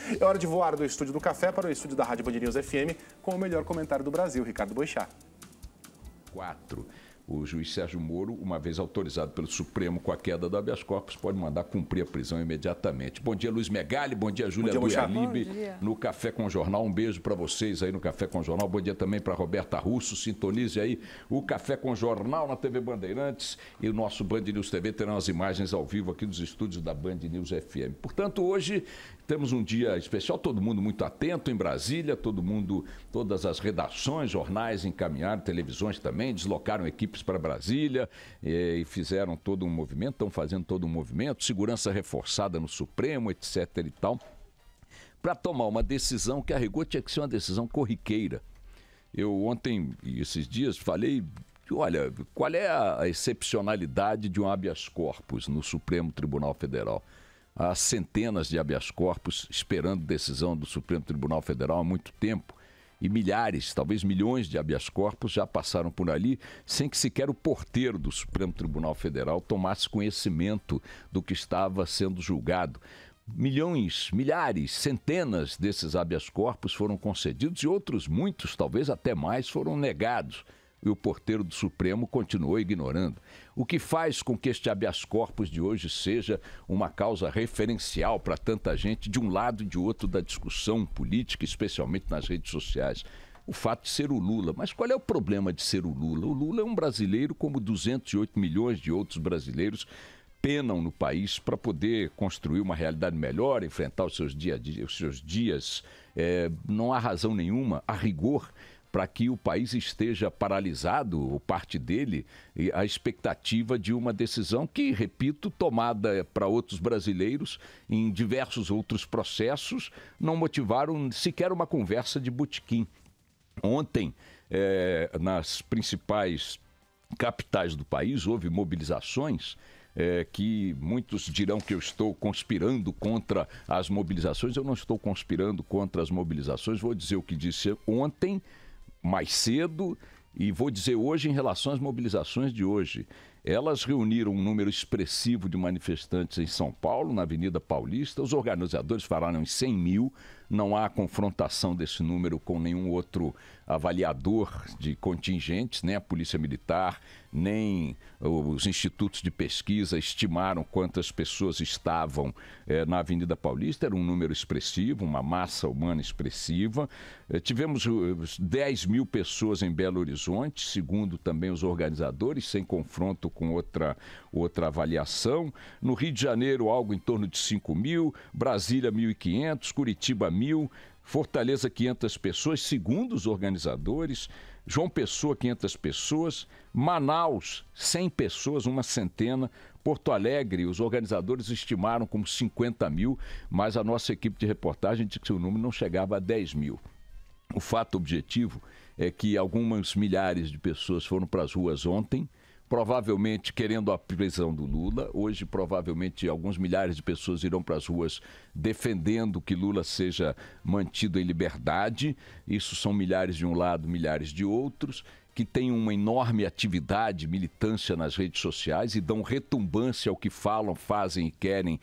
É hora de voar do estúdio do Café para o estúdio da Rádio Band News FM com o melhor comentário do Brasil, Ricardo Boixá. 4. O juiz Sérgio Moro, uma vez autorizado pelo Supremo com a queda do habeas corpus, pode mandar cumprir a prisão imediatamente. Bom dia, Luiz Megali. Bom dia, Júlia Duerlibe, no Café com o Jornal. Um beijo para vocês aí no Café com o Jornal. Bom dia também para Roberta Russo. Sintonize aí o Café com o Jornal na TV Bandeirantes e o nosso Band News TV terão as imagens ao vivo aqui dos estúdios da Band News FM. Portanto, hoje temos um dia especial, todo mundo muito atento em Brasília, todas as redações, jornais encaminharam, televisões também, deslocaram equipes para Brasília e fizeram todo um movimento, estão fazendo todo um movimento, segurança reforçada no Supremo, etc. e tal, para tomar uma decisão que a rigor tinha que ser uma decisão corriqueira. Eu ontem e esses dias falei, olha, qual é a excepcionalidade de um habeas corpus no Supremo Tribunal Federal? Há centenas de habeas corpus esperando decisão do Supremo Tribunal Federal há muito tempo e milhares, talvez milhões de habeas corpus já passaram por ali sem que sequer o porteiro do Supremo Tribunal Federal tomasse conhecimento do que estava sendo julgado. Milhões, milhares, centenas desses habeas corpus foram concedidos e outros, muitos, talvez até mais, foram negados. E o porteiro do Supremo continuou ignorando. O que faz com que este habeas corpus de hoje seja uma causa referencial para tanta gente de um lado e de outro da discussão política, especialmente nas redes sociais? O fato de ser o Lula. Mas qual é o problema de ser o Lula? O Lula é um brasileiro como 208 milhões de outros brasileiros penam no país para poder construir uma realidade melhor, enfrentar os seus dias. Não há razão nenhuma, a rigor, para que o país esteja paralisado, ou parte dele, a expectativa de uma decisão que, repito, tomada para outros brasileiros em diversos outros processos, não motivaram sequer uma conversa de botequim. Ontem, nas principais capitais do país, houve mobilizações que muitos dirão que eu estou conspirando contra as mobilizações. Eu não estou conspirando contra as mobilizações, vou dizer o que disse ontem, mais cedo, e vou dizer hoje em relação às mobilizações de hoje. Elas reuniram um número expressivo de manifestantes em São Paulo, na Avenida Paulista. Os organizadores falaram em 100 mil. Não há confrontação desse número com nenhum outro avaliador de contingentes, nem a Polícia Militar, nem os institutos de pesquisa estimaram quantas pessoas estavam na Avenida Paulista. Era um número expressivo, uma massa humana expressiva. Tivemos 10 mil pessoas em Belo Horizonte, segundo também os organizadores, sem confronto com outra avaliação. No Rio de Janeiro, algo em torno de 5 mil, Brasília 1.500, Curitiba 1.000, Fortaleza 500 pessoas, segundo os organizadores, João Pessoa 500 pessoas, Manaus 100 pessoas, uma centena, Porto Alegre, os organizadores estimaram como 50 mil, mas a nossa equipe de reportagem disse que o número não chegava a 10 mil. O fato objetivo é que algumas milhares de pessoas foram para as ruas ontem, provavelmente querendo a prisão do Lula. Hoje, provavelmente, alguns milhares de pessoas irão para as ruas defendendo que Lula seja mantido em liberdade. Isso são milhares de um lado, milhares de outros, que têm uma enorme atividade, militância nas redes sociais e dão retumbância ao que falam, fazem e querem,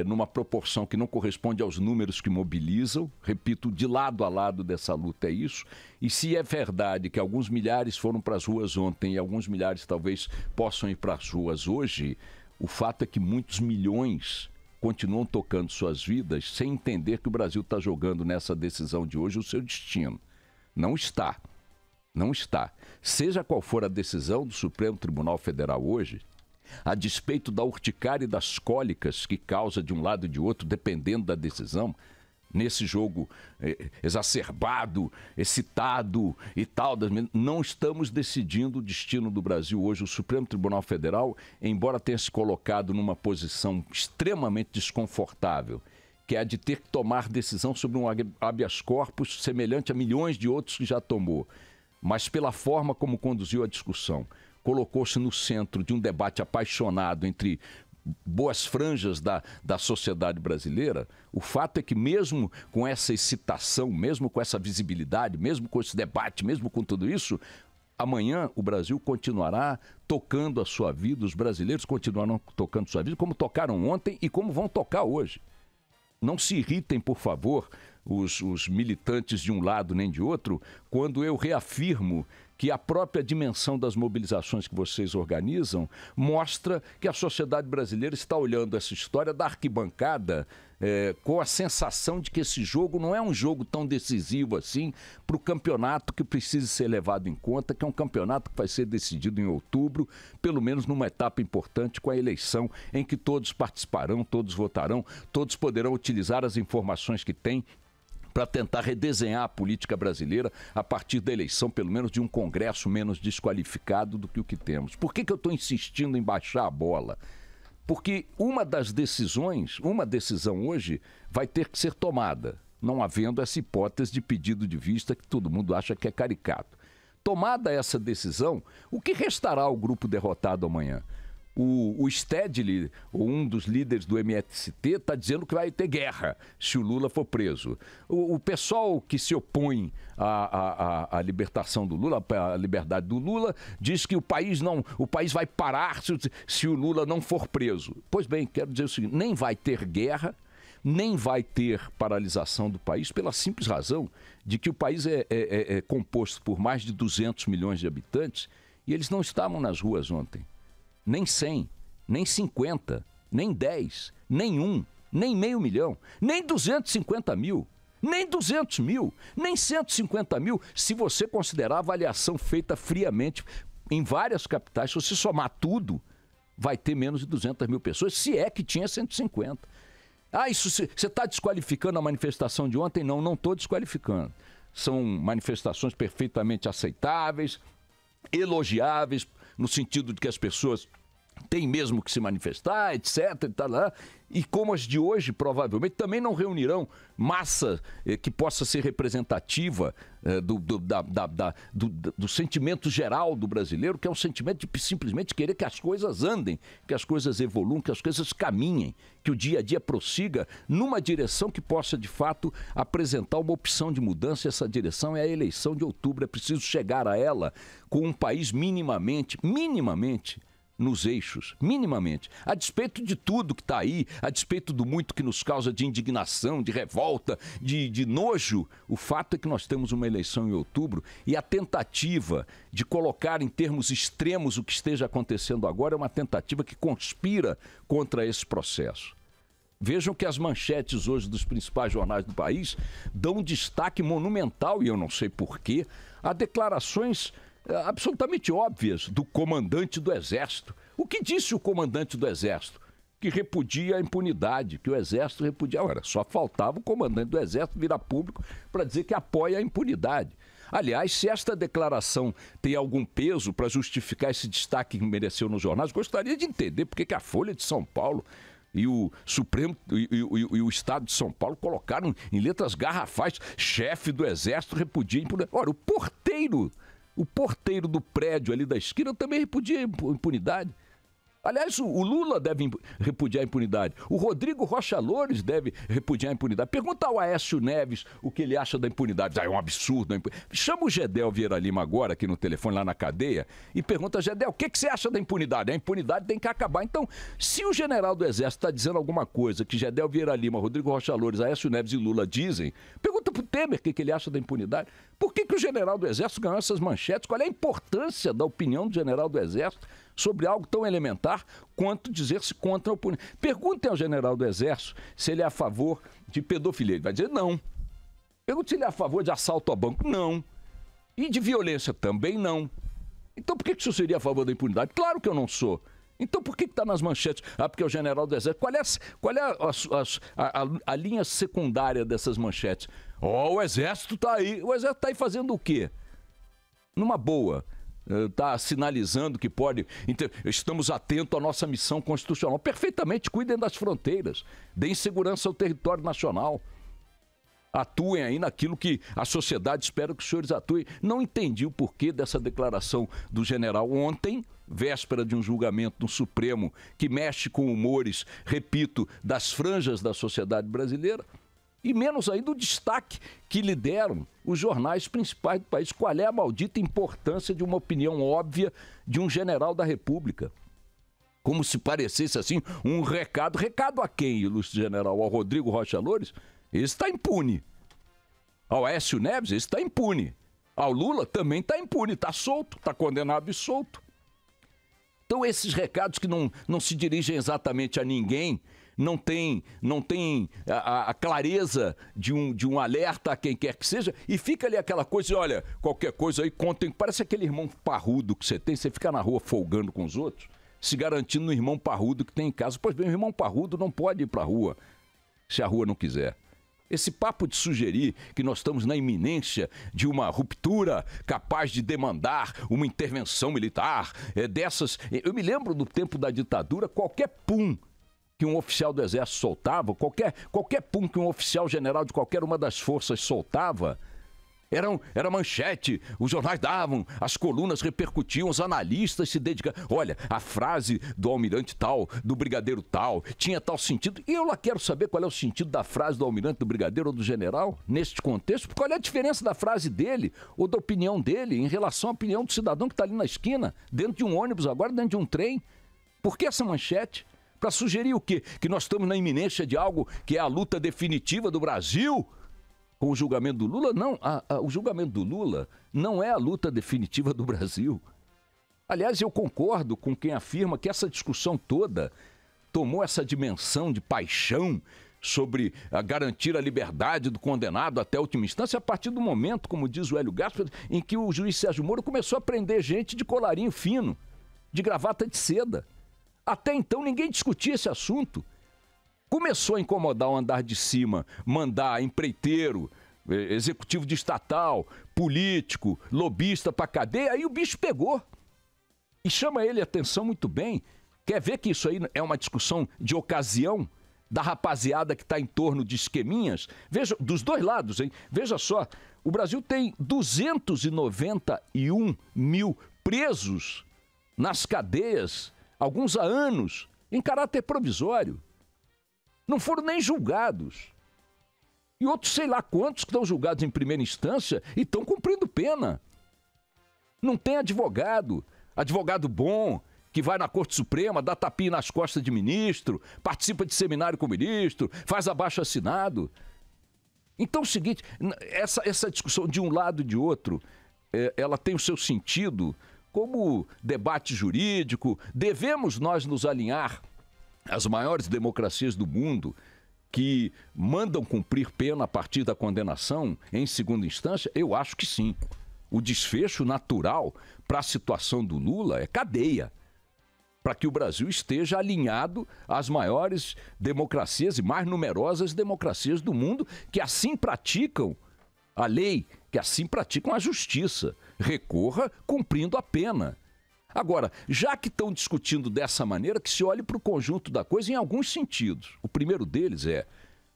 numa proporção que não corresponde aos números que mobilizam. Repito, de lado a lado dessa luta é isso. E se é verdade que alguns milhares foram para as ruas ontem e alguns milhares talvez possam ir para as ruas hoje, o fato é que muitos milhões continuam tocando suas vidas sem entender que o Brasil está jogando nessa decisão de hoje o seu destino. Não está. Não está. Seja qual for a decisão do Supremo Tribunal Federal hoje, a despeito da urticária e das cólicas que causa de um lado e de outro, dependendo da decisão, nesse jogo exacerbado, excitado e tal, não estamos decidindo o destino do Brasil hoje. O Supremo Tribunal Federal, embora tenha se colocado numa posição extremamente desconfortável, que é a de ter que tomar decisão sobre um habeas corpus semelhante a milhões de outros que já tomou, mas pela forma como conduziu a discussão, colocou-se no centro de um debate apaixonado entre boas franjas da sociedade brasileira. O fato é que mesmo com essa excitação, mesmo com essa visibilidade, mesmo com esse debate, mesmo com tudo isso, amanhã o Brasil continuará tocando a sua vida, os brasileiros continuarão tocando a sua vida, como tocaram ontem e como vão tocar hoje. não se irritem, por favor, os militantes de um lado nem de outro, quando eu reafirmo que a própria dimensão das mobilizações que vocês organizam mostra que a sociedade brasileira está olhando essa história da arquibancada com a sensação de que esse jogo não é um jogo tão decisivo assim para o campeonato que precisa ser levado em conta, que é um campeonato que vai ser decidido em outubro, pelo menos numa etapa importante com a eleição em que todos participarão, todos votarão, todos poderão utilizar as informações que têm para tentar redesenhar a política brasileira a partir da eleição, pelo menos de um Congresso menos desqualificado do que o que temos. Por que eu estou insistindo em baixar a bola? Porque uma decisão hoje vai ter que ser tomada, não havendo essa hipótese de pedido de vista que todo mundo acha que é caricato. Tomada essa decisão, o que restará ao grupo derrotado amanhã? O Stedley, um dos líderes do MST, está dizendo que vai ter guerra se o Lula for preso. O pessoal que se opõe à libertação do Lula, à liberdade do Lula, diz que o país vai parar se o Lula não for preso. Pois bem, quero dizer o seguinte, nem vai ter guerra, nem vai ter paralisação do país, pela simples razão de que o país é composto por mais de 200 milhões de habitantes e eles não estavam nas ruas ontem. Nem 100, nem 50, nem 10, nem 1, nem meio milhão, nem 250 mil, nem 200 mil, nem 150 mil, se você considerar a avaliação feita friamente em várias capitais. Se você somar tudo, vai ter menos de 200 mil pessoas, se é que tinha 150. Isso você está desqualificando a manifestação de ontem? Não estou desqualificando. São manifestações perfeitamente aceitáveis, elogiáveis, no sentido de que as pessoas têm mesmo que se manifestar, etc. E como as de hoje, provavelmente, também não reunirão massa que possa ser representativa do sentimento geral do brasileiro, que é um sentimento de simplesmente querer que as coisas andem, que as coisas evoluam, que as coisas caminhem, que o dia a dia prossiga numa direção que possa, de fato, apresentar uma opção de mudança. Essa direção é a eleição de outubro. É preciso chegar a ela com um país minimamente nos eixos, minimamente. A despeito de tudo que está aí, a despeito do muito que nos causa de indignação, de revolta, de nojo, o fato é que nós temos uma eleição em outubro e a tentativa de colocar em termos extremos o que esteja acontecendo agora é uma tentativa que conspira contra esse processo. Vejam que as manchetes hoje dos principais jornais do país dão um destaque monumental, e eu não sei porquê, a declarações absolutamente óbvias do comandante do Exército. O que disse o comandante do Exército? Que repudia a impunidade, que o Exército repudia. Ora, só faltava o comandante do Exército virar público para dizer que apoia a impunidade. Aliás, se esta declaração tem algum peso para justificar esse destaque que mereceu nos jornais, gostaria de entender por que a Folha de São Paulo e o Supremo e o Estado de São Paulo colocaram em letras garrafais: chefe do Exército repudia a impunidade. Ora, o porteiro do prédio ali da esquina também repudia a impunidade. Aliás, o Lula deve repudiar a impunidade. O Rodrigo Rocha Loures deve repudiar a impunidade. Pergunta ao Aécio Neves o que ele acha da impunidade. É um absurdo. Chama o Gedel Vieira Lima agora, aqui no telefone, lá na cadeia, e pergunta: Gedel, o que você acha da impunidade? A impunidade tem que acabar. Então, se o general do Exército está dizendo alguma coisa que Gedel Vieira Lima, Rodrigo Rocha Loures, Aécio Neves e Lula dizem, pergunta para o Temer o que ele acha da impunidade. Por que o general do Exército ganhou essas manchetes? Qual é a importância da opinião do general do Exército sobre algo tão elementar quanto dizer-se contra a impunidade? Perguntem ao general do Exército se ele é a favor de pedofilia. Ele vai dizer não. Pergunte se ele é a favor de assalto a banco. Não. E de violência também não. Então por que o senhor seria a favor da impunidade? Claro que eu não sou. Então por que está nas manchetes? Porque é o general do Exército. Qual é a linha secundária dessas manchetes? O Exército está aí. O Exército está aí fazendo o quê? Numa boa. Está sinalizando que pode. Estamos atentos à nossa missão constitucional. Perfeitamente, cuidem das fronteiras, deem segurança ao território nacional. Atuem aí naquilo que a sociedade espera que os senhores atuem. Não entendi o porquê dessa declaração do general ontem, véspera de um julgamento no Supremo que mexe com humores, repito, das franjas da sociedade brasileira. E menos ainda o destaque que lhe deram os jornais principais do país. Qual é a maldita importância de uma opinião óbvia de um general da República? Como se parecesse assim um recado. Recado a quem, ilustre general? Ao Rodrigo Rocha Loures? Esse está impune. Ao Aécio Neves? Esse está impune. Ao Lula também está impune, está solto, está condenado e solto. Então esses recados que não se dirigem exatamente a ninguém, não tem a clareza de um alerta a quem quer que seja, e fica ali aquela coisa, olha, qualquer coisa aí, contem, parece aquele irmão parrudo que você tem, você fica na rua folgando com os outros, se garantindo no irmão parrudo que tem em casa. Pois bem, o irmão parrudo não pode ir para a rua, se a rua não quiser. Esse papo de sugerir que nós estamos na iminência de uma ruptura capaz de demandar uma intervenção militar, dessas... Eu me lembro do tempo da ditadura, qualquer pum que um oficial do Exército soltava, qualquer pum que um oficial general de qualquer uma das forças soltava, era manchete, os jornais davam, as colunas repercutiam, os analistas se dedicavam. Olha, a frase do almirante tal, do brigadeiro tal, tinha tal sentido. E eu lá quero saber qual é o sentido da frase do almirante, do brigadeiro ou do general neste contexto, porque qual é a diferença da frase dele ou da opinião dele em relação à opinião do cidadão que está ali na esquina, dentro de um ônibus agora, dentro de um trem. Por que essa manchete? Para sugerir o quê? Que nós estamos na iminência de algo que é a luta definitiva do Brasil? Com o julgamento do Lula? Não, o julgamento do Lula não é a luta definitiva do Brasil. Aliás, eu concordo com quem afirma que essa discussão toda tomou essa dimensão de paixão sobre garantir a liberdade do condenado até a última instância a partir do momento, como diz o Hélio Gaspar, em que o juiz Sérgio Moro começou a prender gente de colarinho fino, de gravata de seda. Até então ninguém discutia esse assunto. Começou a incomodar o andar de cima, mandar empreiteiro, executivo de estatal, político, lobista para cadeia, aí o bicho pegou. E chama ele a atenção muito bem. Quer ver que isso aí é uma discussão de ocasião da rapaziada que está em torno de esqueminhas? Veja, dos dois lados, hein? Veja só, o Brasil tem 291 mil presos nas cadeias, alguns há anos, em caráter provisório. Não foram nem julgados. E outros sei lá quantos que estão julgados em primeira instância e estão cumprindo pena. Não tem advogado bom, que vai na Corte Suprema, dá tapinha nas costas de ministro, participa de seminário com o ministro, faz abaixo-assinado. Então é o seguinte, essa discussão de um lado e de outro, ela tem o seu sentido como debate jurídico. Devemos nós nos alinhar as maiores democracias do mundo que mandam cumprir pena a partir da condenação em segunda instância? Eu acho que sim. O desfecho natural para a situação do Lula é cadeia, para que o Brasil esteja alinhado às maiores democracias e mais numerosas democracias do mundo que assim praticam a lei, que assim praticam a justiça. Recorra cumprindo a pena. Agora, já que estão discutindo dessa maneira, que se olhe para o conjunto da coisa em alguns sentidos. O primeiro deles é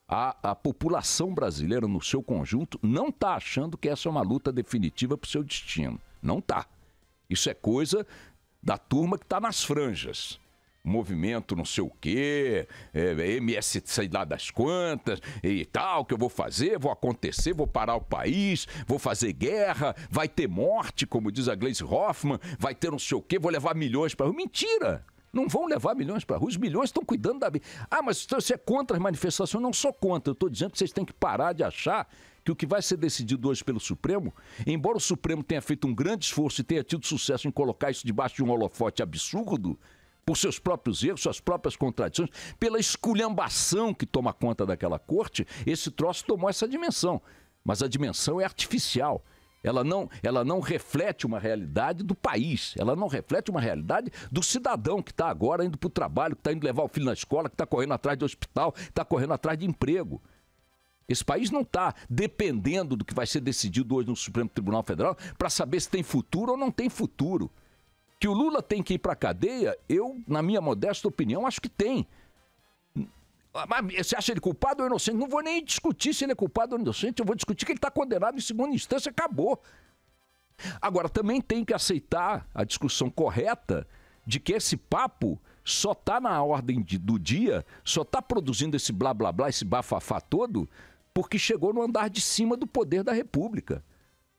a população brasileira no seu conjunto não está achando que essa é uma luta definitiva para o seu destino. Não está. Isso é coisa da turma que está nas franjas. Movimento não sei o quê, MS sei lá das quantas e tal, que eu vou fazer, vou acontecer, vou parar o país, vou fazer guerra, vai ter morte, como diz a Gleisi Hoffmann, vai ter não sei o quê, vou levar milhões para a rua. Mentira! Não vão levar milhões para a rua, os milhões estão cuidando da... Ah, mas você é contra as manifestações? Não sou contra, eu estou dizendo que vocês têm que parar de achar que o que vai ser decidido hoje pelo Supremo, embora o Supremo tenha feito um grande esforço e tenha tido sucesso em colocar isso debaixo de um holofote absurdo, por seus próprios erros, suas próprias contradições, pela esculhambação que toma conta daquela corte, esse troço tomou essa dimensão. Mas a dimensão é artificial. Ela não reflete uma realidade do país, ela não reflete uma realidade do cidadão que está agora indo para o trabalho, que está indo levar o filho na escola, que está correndo atrás de hospital, que está correndo atrás de emprego. Esse país não está dependendo do que vai ser decidido hoje no Supremo Tribunal Federal para saber se tem futuro ou não tem futuro. Que o Lula tem que ir para a cadeia, eu, na minha modesta opinião, acho que tem. Mas você acha ele culpado ou inocente? Não vou nem discutir se ele é culpado ou inocente, eu vou discutir que ele está condenado em segunda instância, acabou. Agora, também tem que aceitar a discussão correta de que esse papo só está na ordem do dia, só está produzindo esse blá blá blá, esse bafafá todo, porque chegou no andar de cima do poder da República,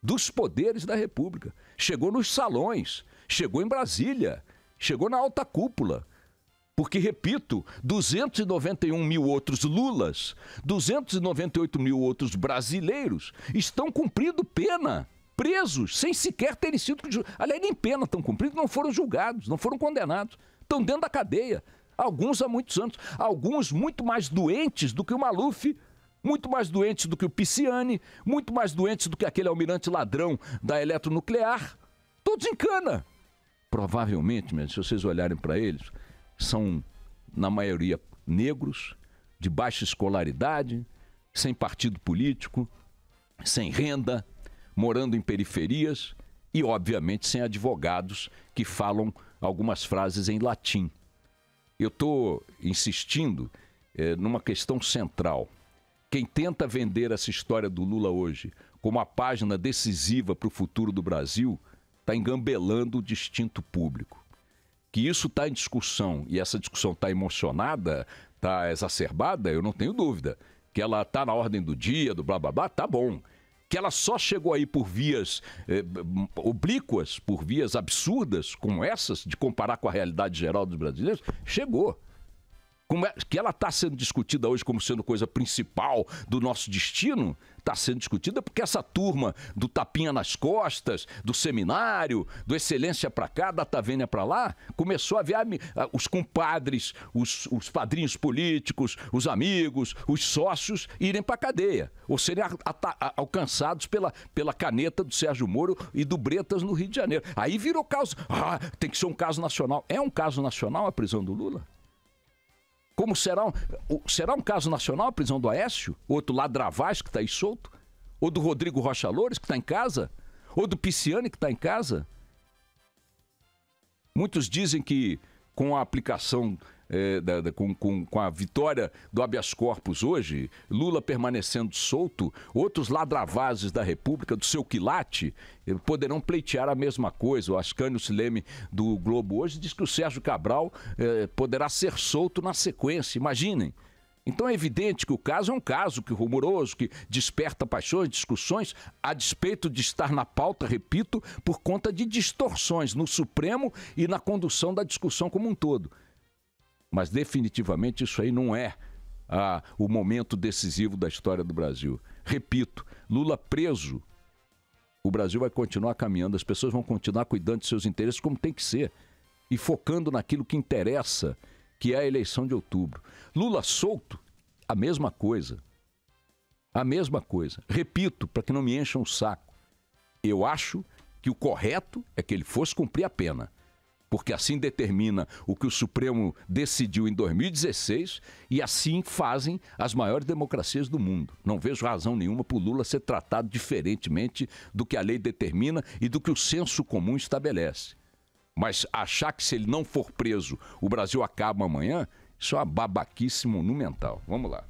dos poderes da República. Chegou nos salões, chegou em Brasília, chegou na alta cúpula. Porque, repito, 291 mil outros Lulas, 298 mil outros brasileiros estão cumprindo pena, presos, sem sequer terem sido... Aliás, nem pena estão cumprindo, não foram julgados, não foram condenados. Estão dentro da cadeia. Alguns há muitos anos. Alguns muito mais doentes do que o Maluf, muito mais doentes do que o Pisciani, muito mais doentes do que aquele almirante ladrão da eletronuclear. Todos em cana. Provavelmente, se vocês olharem para eles, são, na maioria, negros, de baixa escolaridade, sem partido político, sem renda, morando em periferias e, obviamente, sem advogados que falam algumas frases em latim. Eu estou insistindo numa questão central. Quem tenta vender essa história do Lula hoje como a página decisiva para o futuro do Brasil está engambelando o distinto público. Que isso está em discussão e essa discussão está emocionada, está exacerbada, eu não tenho dúvida. Que ela está na ordem do dia, do blá blá blá, tá bom. Que ela só chegou aí por vias oblíquas, por vias absurdas como essas, de comparar com a realidade geral dos brasileiros, chegou. Que ela está sendo discutida hoje como sendo coisa principal do nosso destino, está sendo discutida porque essa turma do tapinha nas costas, do seminário, do excelência para cá, da Tavênia para lá, começou a ver os compadres, os padrinhos políticos, os amigos, os sócios irem para a cadeia, ou serem alcançados pela caneta do Sérgio Moro e do Bretas no Rio de Janeiro. Aí virou caso, tem que ser um caso nacional. É um caso nacional a prisão do Lula? Como será um caso nacional a prisão do Aécio? Outro Ladravaz que está aí solto? Ou do Rodrigo Rocha Loures que está em casa? Ou do Pisciani que está em casa? Muitos dizem que com a aplicação, com a vitória do habeas corpus hoje, Lula permanecendo solto, outros ladravazes da República, do seu quilate, poderão pleitear a mesma coisa. O Ascânio Sileme do Globo hoje diz que o Sérgio Cabral poderá ser solto na sequência, imaginem. Então é evidente que o caso é um caso rumoroso, que desperta paixões, discussões, a despeito de estar na pauta, repito, por conta de distorções no Supremo e na condução da discussão como um todo. Mas definitivamente isso aí não é o momento decisivo da história do Brasil. Repito, Lula preso, o Brasil vai continuar caminhando, as pessoas vão continuar cuidando de seus interesses como tem que ser e focando naquilo que interessa, que é a eleição de outubro. Lula solto, a mesma coisa. A mesma coisa. Repito, para que não me encham o saco. Eu acho que o correto é que ele fosse cumprir a pena. Porque assim determina o que o Supremo decidiu em 2016 e assim fazem as maiores democracias do mundo. Não vejo razão nenhuma para o Lula ser tratado diferentemente do que a lei determina e do que o senso comum estabelece. Mas achar que se ele não for preso, o Brasil acaba amanhã, isso é uma babaquice monumental. Vamos lá.